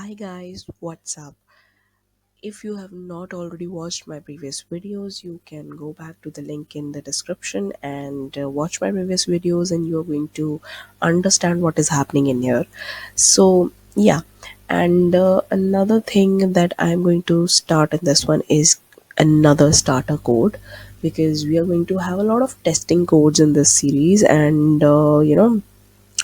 Hi guys, what's up? If you have not already watched my previous videos, you can go back to the link in the description and watch my previous videos, and you're going to understand what is happening in here. So, yeah, and another thing that I'm going to start in this one is another starter code, because we are going to have a lot of testing codes in this series, and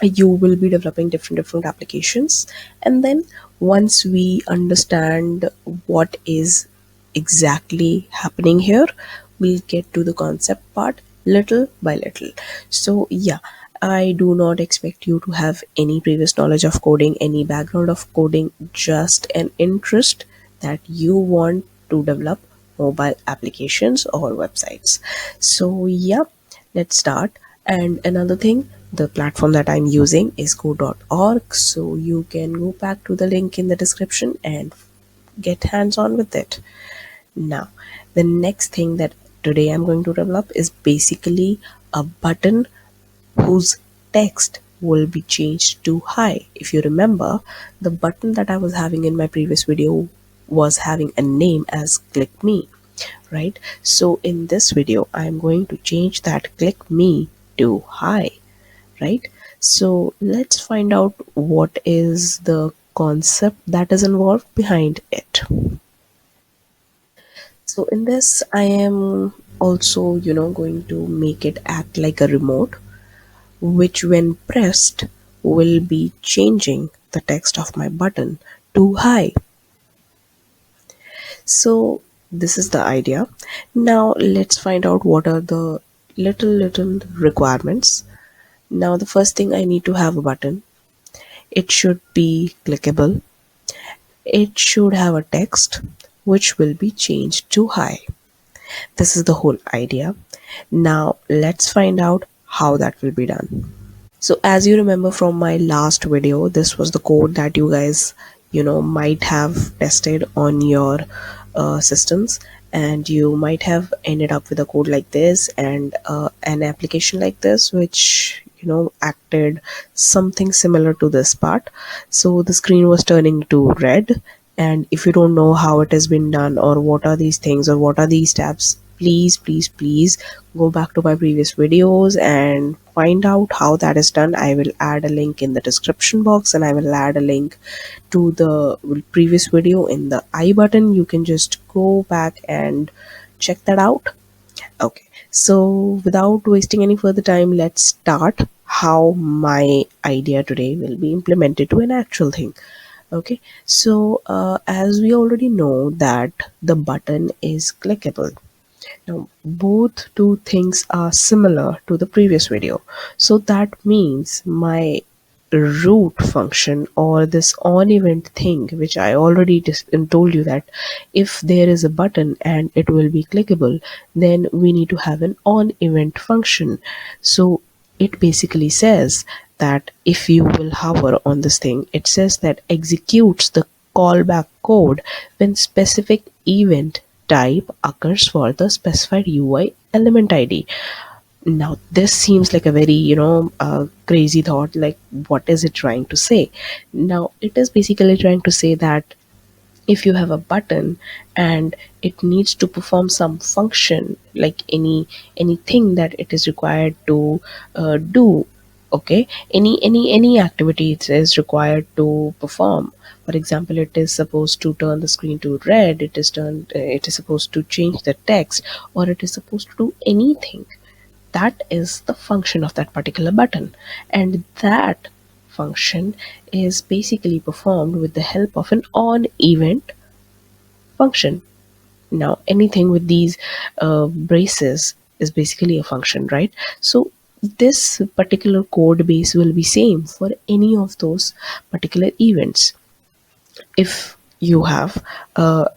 you will be developing different applications. And then once we understand what is exactly happening here, we'll get to the concept part little by little. So yeah, I do not expect you to have any previous knowledge of coding, any background of coding, just an interest that you want to develop mobile applications or websites. So yeah, let's start. And another thing, the platform that I'm using is go.org, so you can go back to the link in the description and get hands on with it. Now, the next thing that today I'm going to develop is basically a button whose text will be changed to hi. If you remember, the button that I was having in my previous video was having a name as click me, right? So in this video, I'm going to change that click me to hi, right? So let's find out what is the concept that is involved behind it. So in this, I am also, going to make it act like a remote, which when pressed will be changing the text of my button to hi. So this is the idea. Now let's find out what are the little requirements. Now the first thing, I need to have a button. It should be clickable. It should have a text which will be changed to hi. This is the whole idea. Now let's find out how that will be done. So as you remember from my last video, this was the code that you guys, might have tested on your systems, and you might have ended up with a code like this and an application like this, which acted something similar to this part. So the screen was turning to red, and if you don't know how it has been done or what are these things or what are these tabs, please go back to my previous videos and find out how that is done. I will add a link in the description box, and I will add a link to the previous video in the I button. You can just go back and check that out. Okay, so without wasting any further time, let's start how my idea today will be implemented to an actual thing. Okay, so as we already know that the button is clickable. Now, both two things are similar to the previous video. So that means my root function, or this on event thing, which I already told you that if there is a button and it will be clickable, then we need to have an on event function. So it basically says that if you will hover on this thing, it says that executes the callback code when specific event type occurs for the specified UI element ID. Now this seems like a very crazy thought, like what is it trying to say? Now it is basically trying to say that if you have a button and it needs to perform some function, like anything that it is required to do, okay, any activity it is required to perform. For example, it is supposed to turn the screen to red, it is supposed to change the text, or it is supposed to do anything. That is the function of that particular button, and that function is basically performed with the help of an on event function. Now anything with these braces is basically a function, right? So this particular code base will be same for any of those particular events. If you have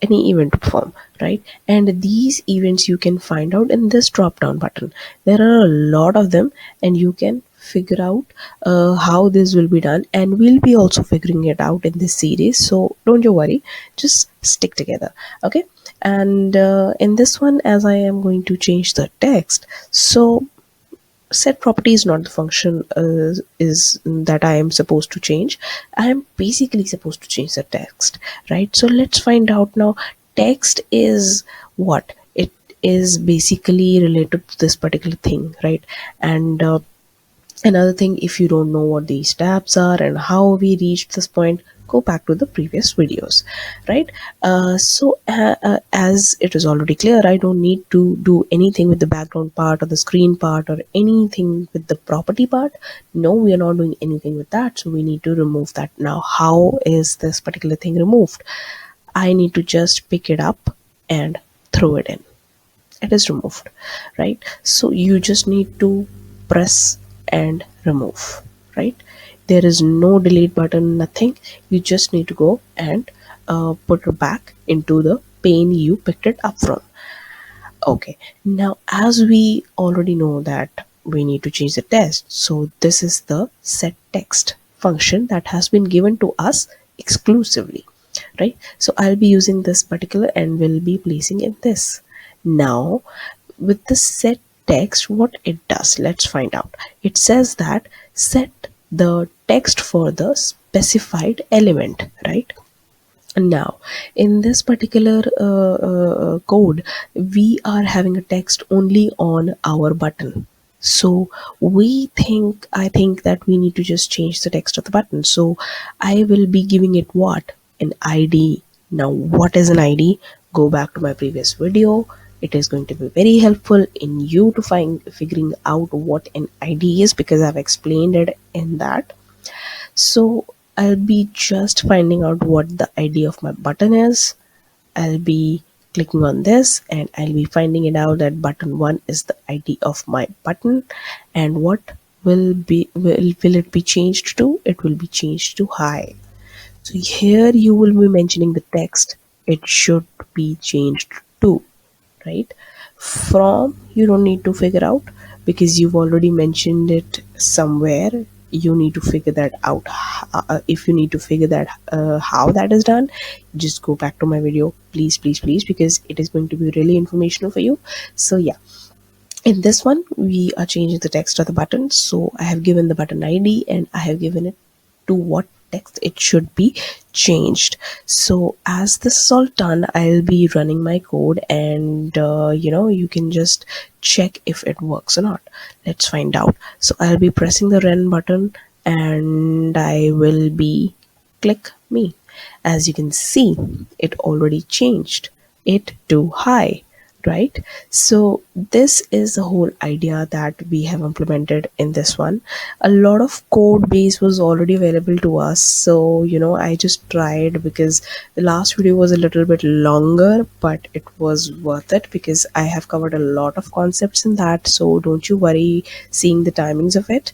any event to perform, right? And these events you can find out in this drop down button. There are a lot of them, and you can figure out how this will be done, and we'll be also figuring it out in this series, so don't you worry, just stick together. Okay, and in this one, as I am going to change the text, so set property is not the function is that I am supposed to change. I am basically supposed to change the text, right? So let's find out now. Text is what it is basically related to this particular thing, right? And another thing, if you don't know what these tabs are and how we reached this point, go back to the previous videos, right? As it is already clear, I don't need to do anything with the background part or the screen part or anything with the property part. No, we are not doing anything with that, so we need to remove that. Now, how is this particular thing removed? I need to just pick it up and throw it in. It is removed, right? So you just need to press and remove, right? There is no delete button, nothing. You just need to go and put it back into the pane you picked it up from. Okay, now as we already know that we need to change the text, so this is the set text function that has been given to us exclusively, right? So I'll be using this particular and will be placing in this. Now with the set text, what it does, let's find out. It says that set the text for the specified element, right? Now, in this particular code, we are having a text only on our button. So I think that we need to just change the text of the button. So I will be giving it what? An ID. Now, what is an ID? Go back to my previous video. It is going to be very helpful in you to figuring out what an ID is, because I've explained it in that. So I'll be just finding out what the ID of my button is. I'll be clicking on this and I'll be finding it out that button 1 is the ID of my button. And what will it be changed to? It will be changed to hi. So here you will be mentioning the text. It should be changed to, right? From, you don't need to figure out because you've already mentioned it somewhere. You need to figure that out. If you need to figure that how that is done, just go back to my video, please, please, please, because it is going to be really informational for you. So yeah, in this one we are changing the text of the button. So I have given the button ID and I have given it to what text it should be changed. So as this is all done, I'll be running my code and you can just check if it works or not. Let's find out. So I'll be pressing the run button and I will be click me. As you can see, it already changed it to hi, right? So this is the whole idea that we have implemented in this one. A lot of code base was already available to us, so I just tried because the last video was a little bit longer, but it was worth it because I have covered a lot of concepts in that. So don't you worry seeing the timings of it.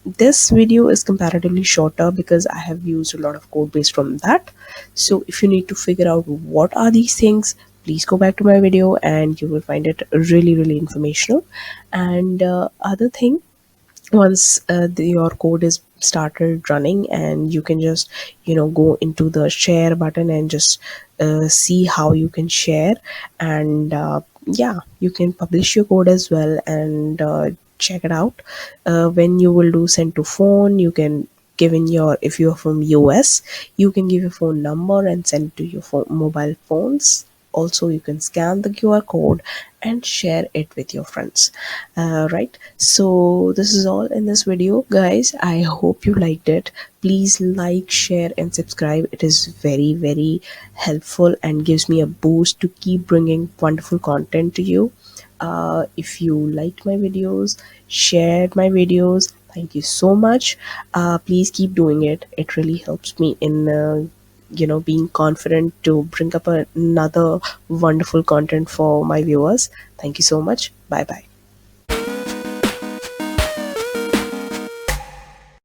This video is comparatively shorter because I have used a lot of code base from that. So if you need to figure out what are these things, please go back to my video and you will find it really, really informational. And other thing, once your code is started running, and you can just go into the share button and just see how you can share. And yeah, you can publish your code as well and check it out. When you will do send to phone, you can give in your, if you are from US, you can give your phone number and send to your mobile phones. Also, you can scan the QR code and share it with your friends. Right, so this is all in this video, guys. I hope you liked it. Please like, share and subscribe. It is very, very helpful and gives me a boost to keep bringing wonderful content to you. If you liked my videos, shared my videos, thank you so much. Please keep doing it. It really helps me in being confident to bring up another wonderful content for my viewers. Thank you so much. Bye bye.